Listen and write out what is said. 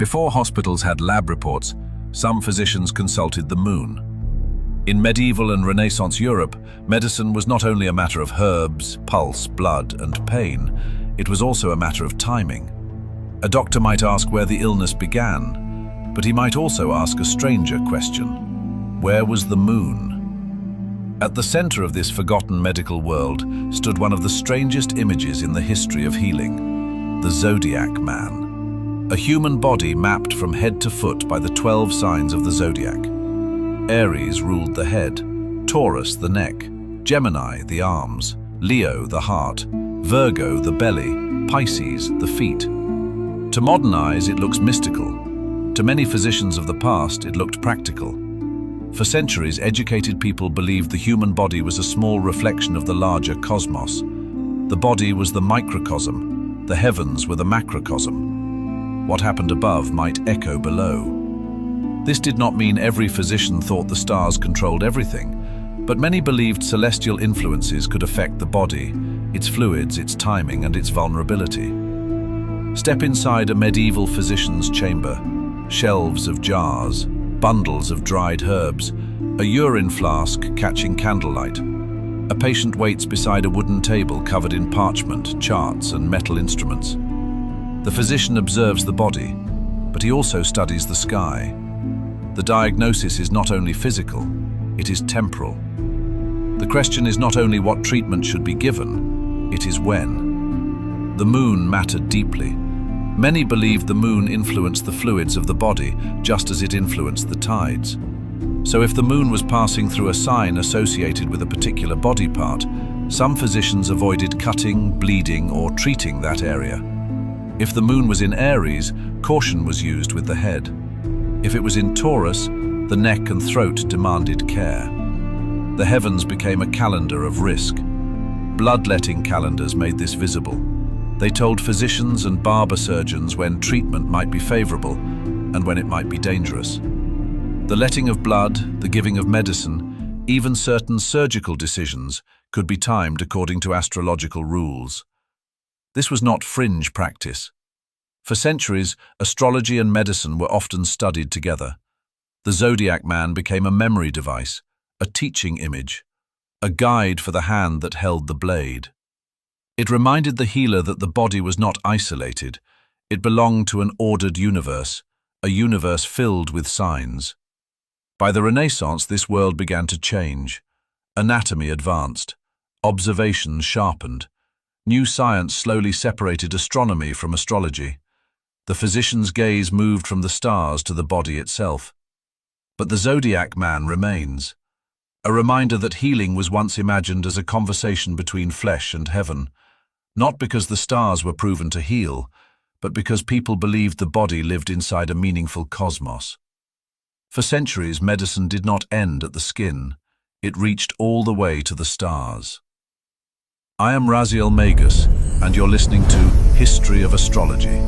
Before hospitals had lab reports, some physicians consulted the moon. In medieval and Renaissance Europe, medicine was not only a matter of herbs, pulse, blood, and pain, it was also a matter of timing. A doctor might ask where the illness began, but he might also ask a stranger question: where was the moon? At the center of this forgotten medical world stood one of the strangest images in the history of healing: the Zodiac Man. A human body mapped from head to foot by the 12 signs of the zodiac. Aries ruled the head, Taurus the neck, Gemini the arms, Leo the heart, Virgo the belly, Pisces the feet. To modern eyes, it looks mystical. To many physicians of the past, it looked practical. For centuries, educated people believed the human body was a small reflection of the larger cosmos. The body was the microcosm, the heavens were the macrocosm. What happened above might echo below. This did not mean every physician thought the stars controlled everything, but many believed celestial influences could affect the body, its fluids, its timing, and its vulnerability. Step inside a medieval physician's chamber. Shelves of jars, bundles of dried herbs, a urine flask catching candlelight. A patient waits beside a wooden table covered in parchment, charts, and metal instruments. The physician observes the body, but he also studies the sky. The diagnosis is not only physical, it is temporal. The question is not only what treatment should be given, it is when. The moon mattered deeply. Many believed the moon influenced the fluids of the body, just as it influenced the tides. So if the moon was passing through a sign associated with a particular body part, some physicians avoided cutting, bleeding, or treating that area. If the moon was in Aries, caution was used with the head. If it was in Taurus, the neck and throat demanded care. The heavens became a calendar of risk. Bloodletting calendars made this visible. They told physicians and barber-surgeons when treatment might be favorable and when it might be dangerous. The letting of blood, the giving of medicine, even certain surgical decisions could be timed according to astrological rules. This was not fringe practice. For centuries, astrology and medicine were often studied together. The Zodiac Man became a memory device, a teaching image, a guide for the hand that held the blade. It reminded the healer that the body was not isolated. It belonged to an ordered universe, a universe filled with signs. By the Renaissance, this world began to change. Anatomy advanced. Observations sharpened. New science slowly separated astronomy from astrology. The physician's gaze moved from the stars to the body itself. But the Zodiac Man remains, a reminder that healing was once imagined as a conversation between flesh and heaven, not because the stars were proven to heal, but because people believed the body lived inside a meaningful cosmos. For centuries, medicine did not end at the skin. It reached all the way to the stars. I am Raziel Magus, and you're listening to History of Astrology.